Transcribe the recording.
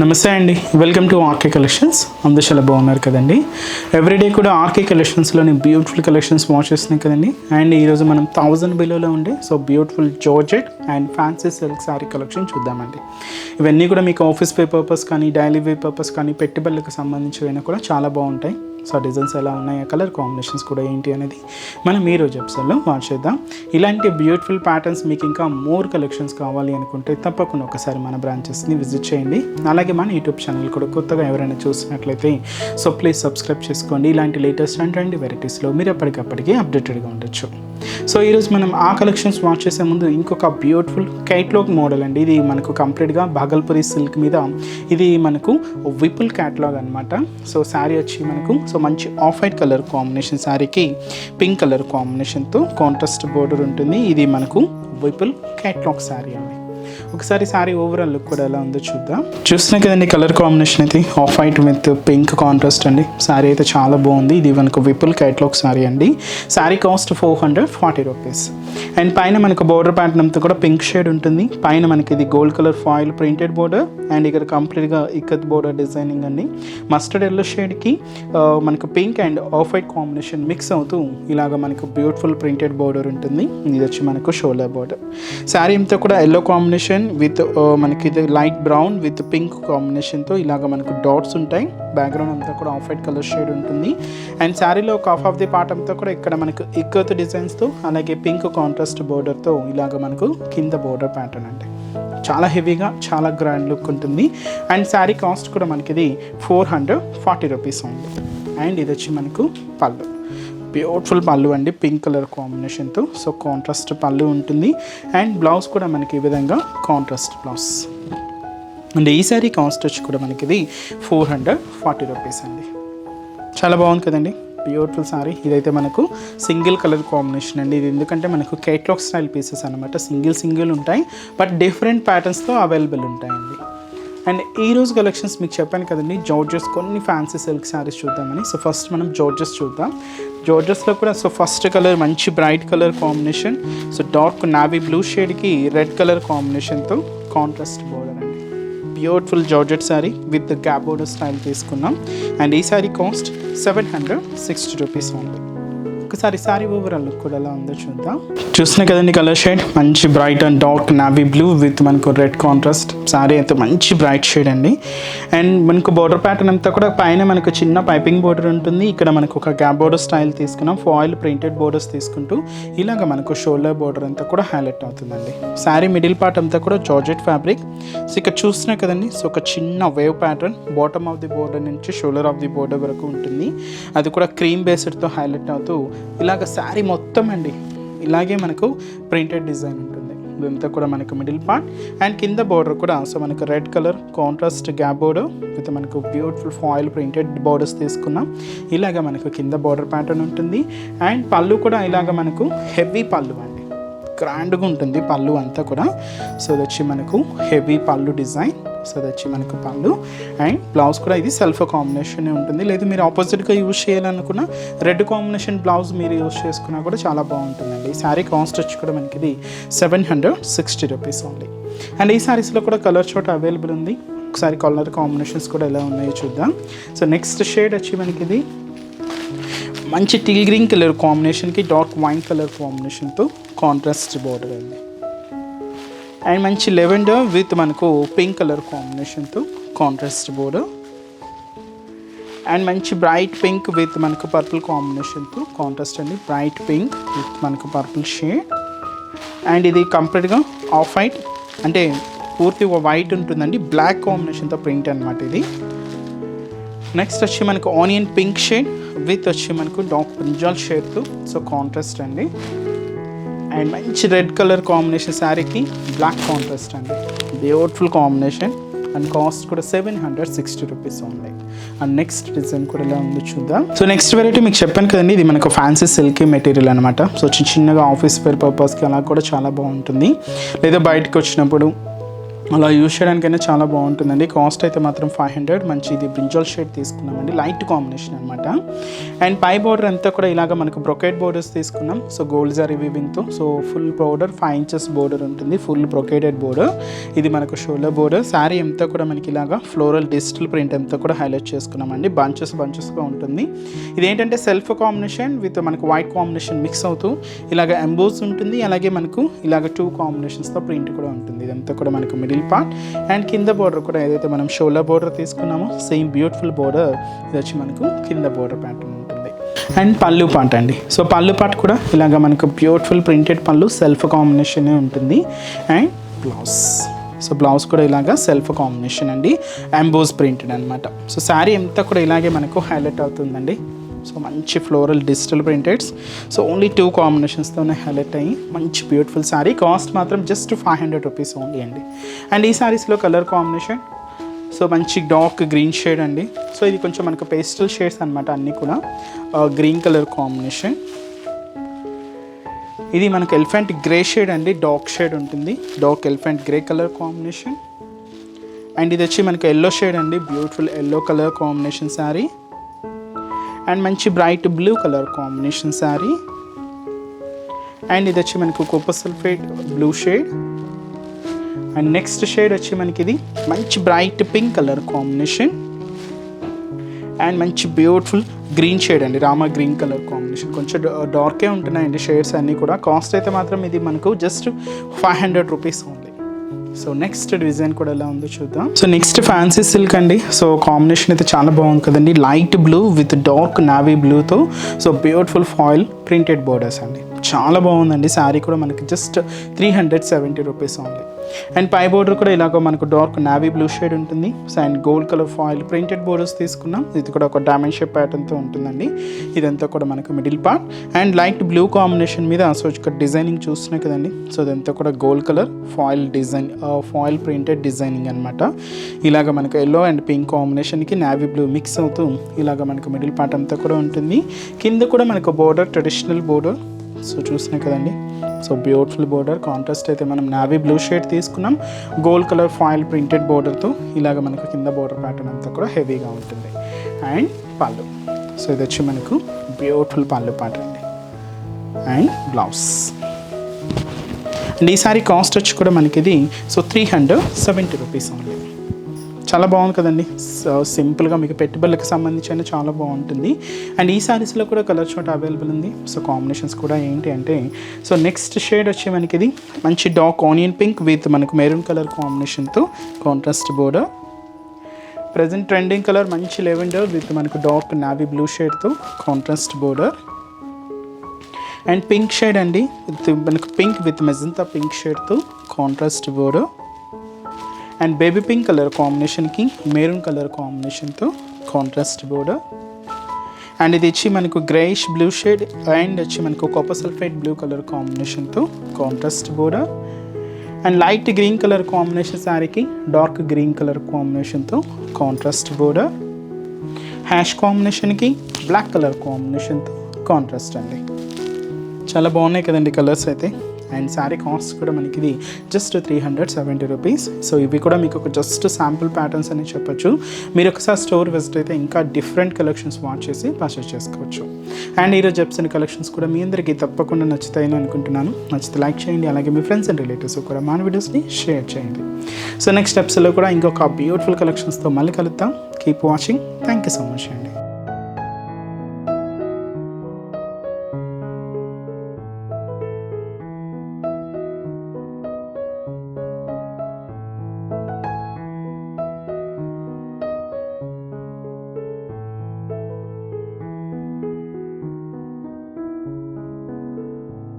నమస్తే అండి, welcome to RK collections. అందరూ చాలా బాగున్నారు కదండి. ఎవ్రీడే కూడా ఆర్కే కలెక్షన్స్లోని బ్యూటిఫుల్ కలెక్షన్స్ వాచ్ చేస్తున్నాయి కదండి. అండ్ ఈరోజు మనం 1000 బిలోలో ఉండే beautiful georgette and fancy silk sari collection చూద్దామండి. ఇవన్నీ కూడా మీకు ఆఫీస్ వే పర్పస్ కానీ డైలీ వే పర్పస్ కానీ పెట్టుబడులకు సంబంధించినవి కూడా చాలా బాగుంటాయి. డిజైన్స్ ఎలా ఉన్నాయి, కలర్ కాంబినేషన్స్ కూడా ఏంటి అనేది మనం ఈరోజు ఎపిసోడ్లో వాచ్ చేద్దాం. ఇలాంటి బ్యూటిఫుల్ ప్యాటర్న్స్ మీకు ఇంకా మోర్ కలెక్షన్స్ కావాలి అనుకుంటే తప్పకుండా ఒకసారి మన బ్రాంచెస్ని విజిట్ చేయండి. అలాగే మన యూట్యూబ్ ఛానల్ కూడా కొత్తగా ఎవరైనా చూసినట్లయితే ప్లీజ్ సబ్స్క్రైబ్ చేసుకోండి. ఇలాంటి లేటెస్ట్ అండ్ ట్రెండీ వెరైటీస్లో మీరు ఎప్పటికప్పటికీ అప్డేటెడ్గా ఉండొచ్చు. ఈరోజు మనం ఆ కలెక్షన్స్ వాచ్ చేసే ముందు ఇంకొక బ్యూటిఫుల్ క్యాట్లాగ్ మోడల్ అండి. ఇది మనకు కంప్లీట్గా భాగల్పురి సిల్క్ మీద ఇది మనకు విపుల్ క్యాట్లాగ్ అనమాట. శారీ వచ్చి మనకు మంచి ఆఫ్ వైట్ కలర్ కాంబినేషన్, శారీకి పింక్ కలర్ కాంబినేషన్తో కాంట్రాస్ట్ బోర్డర్ ఉంటుంది. ఇది మనకు విపుల్ క్యాట్లాగ్ శారీ అండి. ఒకసారి శారీ ఓవరాల్ లుక్ కూడా ఎలా ఉందో చూద్దాం. చూస్తున్నాయి కదండి, కలర్ కాంబినేషన్ అయితే off white with pink contrast అండి. శారీ అయితే చాలా బాగుంది. ఇది మనకు విపుల్ క్యాట్లాగ్ శారీ అండి. Sari cost 440 rupees. అండ్ పైన మనకు బోర్డర్ ప్యాటర్న్ అంతా కూడా పింక్ షేడ్ ఉంటుంది. పైన మనకి ఇది gold colour foil printed border and ఇక్కడ కంప్లీట్గా ఇక్కత్ బోర్డర్ డిజైనింగ్ అండి. మస్టర్డ్ ఎల్లో షేడ్కి మనకు pink and off white combination mix అవుతూ ఇలాగ మనకు బ్యూటిఫుల్ ప్రింటెడ్ బోర్డర్ ఉంటుంది. ఇది వచ్చి మనకు షోల్డర్ బోర్డర్. శారీ అంతా కూడా ఎల్లో కాంబినేషన్ విత్ మనకి ఇది లైట్ బ్రౌన్ విత్ పింక్ కాంబినేషన్తో ఇలాగ మనకు డాట్స్ ఉంటాయి. బ్యాక్గ్రౌండ్ అంతా కూడా ఆఫ్ వైట్ కలర్ షేడ్ ఉంటుంది. అండ్ శారీలో ఒక హాఫ్ ఆఫ్ ది పార్ట్ అంతా కూడా ఇక్కడ మనకు ఇక్కత్ డిజైన్స్తో అలాగే పింక్ కాంట్రాస్ట్ బోర్డర్తో ఇలాగ మనకు కింద బోర్డర్ ప్యాటర్న్ అండి. చాలా హెవీగా చాలా గ్రాండ్ లుక్ ఉంటుంది. అండ్ శారీ కాస్ట్ కూడా మనకి ఇది 440 రూపీస్ ఉంది. అండ్ ఇది వచ్చి మనకు పళ్ళు, బ్యూటిఫుల్ పళ్ళు అండి, పింక్ కలర్ కాంబినేషన్తో. కాంట్రాస్ట్ పళ్ళు ఉంటుంది. అండ్ బ్లౌజ్ కూడా మనకి ఈ విధంగా కాంట్రాస్ట్ బ్లౌజ్. అండ్ ఈ శారీ కాస్ట్ వచ్చి కూడా మనకి ఇది 440 రూపీస్ అండి. చాలా బాగుంది కదండి, బ్యూటిఫుల్ శారీ. ఇదైతే మనకు సింగిల్ కలర్ కాంబినేషన్ అండి. ఇది ఎందుకంటే మనకు కేట్లాగ్ స్టైల్ పీసెస్ అనమాట. సింగిల్ ఉంటాయి, బట్ డిఫరెంట్ ప్యాటర్న్స్తో అవైలబుల్ ఉంటాయండి. అండ్ ఈరోజు కలెక్షన్స్ మీకు చెప్పాను కదండి, జార్జెస్ కొన్ని ఫ్యాన్సీ సిల్క్ శారీస్ చూద్దామని. ఫస్ట్ మనం జార్జెస్ చూద్దాం. జార్జెస్లో కూడా ఫస్ట్ కలర్ మంచి bright colour combination. Dark navy blue షేడ్కి రెడ్ కలర్ కాంబినేషన్తో కాంట్రాస్ట్ బోర్డర్ అండి. Beautiful georgette sari with gap border style తీసుకున్నాం. అండ్ ఈ శారీ కాస్ట్ 760 రూపీస్ ఉంది. ఒకసారి శారీ ఓవరాల్ లుక్ కూడా ఎలా ఉందో చూద్దాం. చూస్తున్నాయి కదండి, కలర్ షేడ్ మంచి bright and dark navy blue with మనకు రెడ్ కాంట్రాస్ట్. శారీ అయితే మంచి బ్రైట్ షేడ్ అండి. అండ్ మనకు బోర్డర్ ప్యాటర్న్ అంతా కూడా పైన మనకు చిన్న పైపింగ్ బోర్డర్ ఉంటుంది. ఇక్కడ మనకు ఒక గ్యాప్ బోర్డర్ స్టైల్ తీసుకున్నాం. ఫాయిల్ ప్రింటెడ్ బోర్డర్స్ తీసుకుంటూ ఇలాగ మనకు షోల్డర్ బోర్డర్ అంతా కూడా హైలైట్ అవుతుందండి. శారీ మిడిల్ పార్ట్ అంతా కూడా జార్జెట్ ఫ్యాబ్రిక్. ఇక్కడ చూస్తున్నాయి కదండి, ఒక చిన్న wave pattern bottom of the border నుంచి షోల్డర్ ఆఫ్ ది బోర్డర్ వరకు ఉంటుంది. అది కూడా క్రీమ్ బేస్డ్తో హైలైట్ అవుతూ ఇలాగ శారీ మొత్తం అండి ఇలాగే మనకు ప్రింటెడ్ డిజైన్ ఉంటుంది. ఇదంతా కూడా మనకు మిడిల్ పార్ట్. అండ్ కింద బోర్డర్ కూడా మనకు red colour contrast gap border with మనకు బ్యూటిఫుల్ ఫాయిల్ ప్రింటెడ్ బోర్డర్స్ తీసుకున్నాం. ఇలాగ మనకు కింద బోర్డర్ ప్యాటర్న్ ఉంటుంది. అండ్ పళ్ళు కూడా ఇలాగ మనకు హెవీ పళ్ళు అండి, గ్రాండ్గా ఉంటుంది పళ్ళు అంతా కూడా. ఇది వచ్చి మనకు హెవీ పళ్ళు డిజైన్. అది వచ్చి మనకు పళ్ళు. అండ్ బ్లౌజ్ కూడా ఇది సెల్ఫ్ కాంబినేషన్ ఉంటుంది. లేదు మీరు ఆపోజిట్గా యూజ్ చేయాలనుకున్న రెడ్ కాంబినేషన్ బ్లౌజ్ మీరు యూజ్ చేసుకున్నా కూడా చాలా బాగుంటుందండి. ఈ శారీ కాస్ట్ వచ్చి కూడా మనకి ఇది 760 రూపీస్ ఉంది. అండ్ ఈ శారీస్లో కూడా కలర్ చోట అవైలబుల్ ఉంది. ఒకసారి కలర్ కాంబినేషన్స్ కూడా ఎలా ఉన్నాయో చూద్దాం. నెక్స్ట్ షేడ్ వచ్చి మనకి ఇది మంచి టీల్ గ్రీన్ కలర్ కాంబినేషన్కి డార్క్ వైన్ కలర్ కాంబినేషన్తో కాంట్రాస్ట్ బోర్డర్ అండి. అండ్ మంచి లెవెండర్ విత్ మనకు పింక్ కలర్ కాంబినేషన్తో కాంట్రాస్ట్ బోర్డర్. అండ్ మంచి బ్రైట్ పింక్ విత్ మనకు పర్పుల్ కాంబినేషన్తో కాంట్రాస్ట్ అండి. బ్రైట్ పింక్ విత్ మనకు పర్పుల్ షేడ్. అండ్ ఇది కంప్లీట్గా ఆఫ్ వైట్ అంటే పూర్తిగా వైట్ ఉంటుందండి, బ్లాక్ కాంబినేషన్తో ప్రింట్ అనమాట ఇది. నెక్స్ట్ వచ్చి మనకు ఆనియన్ పింక్ షేడ్ విత్ వచ్చి మనకు డార్క్ బ్రింజాల్ షేడ్తో కాంట్రాస్ట్ అండి. అండ్ మంచి రెడ్ కలర్ కాంబినేషన్ శారీకి బ్లాక్ కాంట్రాస్ట్ అండి. Beautiful combination. అండ్ కాస్ట్ కూడా 760 రూపీస్ ఉంది. అండ్ నెక్స్ట్ డిజైన్ కూడా ఎలా ఉందో చూద్దాం. నెక్స్ట్ వెరైటీ మీకు చెప్పాను కదండి, ఇది మనకు ఫ్యాన్సీ సిల్క్ మెటీరియల్ అనమాట. చిన్నగా ఆఫీస్ వేర్ పర్పస్కి అలా కూడా చాలా బాగుంటుంది. లేదా బయటకు వచ్చినప్పుడు అలా యూస్ చేయడానికైనా చాలా బాగుంటుందండి. కాస్ట్ అయితే మాత్రం 500. మంచి ఇది బ్రింజాల్ షేడ్ తీసుకున్నామండి, లైట్ కాంబినేషన్ అనమాట. అండ్ పై బోర్డర్ అంతా కూడా ఇలాగ మనకు బ్రొకేట్ బోర్డర్స్ తీసుకున్నాం. సో గోల్డ్ జరీ వీవింగ్తో. So full border 5 inches border ఉంటుంది, ఫుల్ బ్రొకేటెడ్ బోర్డర్. ఇది మనకు షోల్డర్ బోర్డర్. శారీ అంతా కూడా మనకి ఇలాగా ఫ్లోరల్ డిజిటల్ ప్రింట్ అంతా కూడా హైలైట్ చేసుకున్నామండి. బంచెస్గా ఉంటుంది. ఇదేంటంటే సెల్ఫ్ కాంబినేషన్ విత్ మనకు వైట్ కాంబినేషన్ మిక్స్ అవుతూ ఇలాగ ఎంబోస్ ఉంటుంది. అలాగే మనకు ఇలాగ 2 combinations-తో ప్రింట్ కూడా ఉంటుంది. ఇదంతా కూడా మనకు మిడిల్ పార్ట్. అండ్ కింద బోర్డర్ కూడా ఏదైతే మనం షోల్డర్ బోర్డర్ తీసుకున్నామో సేమ్ బ్యూటిఫుల్ బోర్డర్ ఇది వచ్చి మనకు కింద బోర్డర్ ప్యాటర్న్ ఉంటుంది. అండ్ పళ్ళు పార్ట్ అండి. సో పళ్ళు పార్ట్ కూడా ఇలాగ మనకు బ్యూటిఫుల్ ప్రింటెడ్ పళ్ళు సెల్ఫ్ కాంబినేషన్ ఉంటుంది. అండ్ బ్లౌజ్, సో బ్లౌజ్ కూడా ఇలాగా సెల్ఫ్ కాంబినేషన్ అండి, ఎంబోస్ ప్రింటెడ్ అనమాట. సో శారీ అంతా కూడా ఇలాగే మనకు హైలైట్ అవుతుందండి. సో మంచి floral digital ప్రింటెడ్స్. So only 2 combinations-తోనే highlight అయ్యి మంచి బ్యూటిఫుల్ శారీ. కాస్ట్ మాత్రం జస్ట్ 500 rupees ఓన్లీ అండి. అండ్ ఈ శారీస్లో కలర్ కాంబినేషన్ సో మంచి డార్క్ గ్రీన్ షేడ్ అండి. సో ఇది కొంచెం మనకు పేస్టల్ షేడ్స్ అనమాట, అన్నీ కూడా గ్రీన్ కలర్ కాంబినేషన్. ఇది మనకు ఎలిఫెంట్ గ్రే షేడ్ అండి, డార్క్ షేడ్ ఉంటుంది, dark elephant grey colour combination. And ఇది వచ్చి మనకు ఎల్లో షేడ్ అండి, beautiful yellow colour combination sari. And మంచి bright blue colour combination sari. And ఇది వచ్చి మనకు copper sulphate blue shade. And next shade వచ్చి మనకి ఇది మంచి bright pink colour combination. And మంచి బ్యూటిఫుల్ గ్రీన్ షేడ్ అండి, రామా గ్రీన్ కలర్ కాంబినేషన్. కొంచెం డార్కే ఉంటున్నాయండి షేడ్స్ అన్నీ కూడా. కాస్ట్ అయితే మాత్రం ఇది మనకు just 500 rupees only. So next design కూడా ఎలా ఉందో చూద్దాం. సో నెక్స్ట్ ఫ్యాన్సీ సిల్క్ అండి. సో కాంబినేషన్ అయితే చాలా బాగుంది కదండి, light blue with dark navy బ్లూతో. So beautiful foil printed borders అండి, చాలా బాగుందండి. శారీ కూడా మనకి జస్ట్ 370 rupees ఓన్లీ. అండ్ పై బోర్డర్ కూడా ఇలాగ మనకు డార్క్ నావీ బ్లూ షేడ్ ఉంటుంది. So and gold colour foil printed borders తీసుకున్నాం. ఇది కూడా ఒక డైమండ్ షేప్ ప్యాటర్న్తో ఉంటుందండి. ఇదంతా కూడా మనకు middle part. And light blue combination మీద సో ఇక్కడ డిజైనింగ్ చూస్తున్నాయి కదండి. సో ఇదంతా కూడా gold colour foil design, foil printed designing అనమాట. ఇలాగ మనకు ఎల్లో అండ్ పింక్ కాంబినేషన్కి నావీ బ్లూ మిక్స్ అవుతూ ఇలాగ మనకు మిడిల్ పార్ట్ అంతా కూడా ఉంటుంది. కింద కూడా మనకు బోర్డర్ ట్రెడిషనల్ బోర్డర్ సో చూసినాయి కదండి. So beautiful border. కాంట్రాస్ట్ అయితే మనం నావీ బ్లూ షేడ్ తీసుకున్నాం, గోల్డ్ కలర్ ఫాయిల్ ప్రింటెడ్ బోర్డర్తో ఇలాగ మనకు కింద బోర్డర్ ప్యాటర్న్ అంతా కూడా హెవీగా ఉంటుంది. అండ్ పళ్ళు, సో ఇది వచ్చి మనకు బ్యూటిఫుల్ పళ్ళు పాట అండి. And blouse. అండ్ ఈ సారీ కాస్ట్ వచ్చి కూడా మనకి ఇది సో 370 rupees ఓన్లీ. చాలా బాగుంది కదండి. సో సింపుల్గా మీకు పెట్టుబడులకు సంబంధించిన చాలా బాగుంటుంది. అండ్ ఈ శారీస్లో కూడా కలర్ చార్ట్ అవైలబుల్ ఉంది. సో కాంబినేషన్స్ కూడా ఏంటి అంటే సో నెక్స్ట్ షేడ్ వచ్చి మనకి ఇది మంచి డార్క్ ఆనియన్ పింక్ విత్ మనకు మెరూన్ కలర్ కాంబినేషన్తో contrast border. Present trending colour మంచి లెవెండర్ విత్ మనకు డార్క్ నావీ బ్లూ షేడ్తో contrast border. And pink shade అండి, మనకు పింక్ విత్ మెజంతా పింక్ షేడ్తో contrast border. And baby pink colour కాంబినేషన్కి maroon colour కాంబినేషన్తో కాంట్రాస్ట్ బోర్డర్. అండ్ ఇది వచ్చి మనకు గ్రేయిష్ బ్లూ షేడ్ అండ్ వచ్చి మనకు కాపర్ సల్ఫేట్ బ్లూ కలర్ కాంబినేషన్తో contrast border. And light green colour combination శారీకి డార్క్ గ్రీన్ కలర్ కాంబినేషన్తో కాంట్రాస్ట్ బోర్డర్. హ్యాష్ కాంబినేషన్కి బ్లాక్ కలర్ కాంబినేషన్తో కాంట్రాస్ట్ అండి. చాలా బాగున్నాయి కదండి కలర్స్ అయితే. అండ్ శారీ కాస్ట్ కూడా మనకి ఇది జస్ట్ 370 rupees. సో ఇవి కూడా మీకు ఒక జస్ట్ శాంపుల్ ప్యాటర్న్స్ అని చెప్పొచ్చు. మీరు ఒకసారి స్టోర్ విజిట్ అయితే ఇంకా డిఫరెంట్ కలెక్షన్స్ వాచ్ చేసి పర్చేస్ చేసుకోవచ్చు. అండ్ ఈరోజు చెప్తున్న కలెక్షన్స్ కూడా మీ అందరికీ తప్పకుండా నచ్చుతాయని అనుకుంటున్నాను. నచ్చితే లైక్ చేయండి, అలాగే మీ ఫ్రెండ్స్ అండ్ రిలేటివ్స్ కూడా మన వీడియోస్ని షేర్ చేయండి. సో నెక్స్ట్ ఎపిసోడ్లో కూడా ఇంకొక బ్యూటిఫుల్ కలెక్షన్స్తో మళ్ళీ కలుద్దాం. Keep watching. Thank you so much అండి.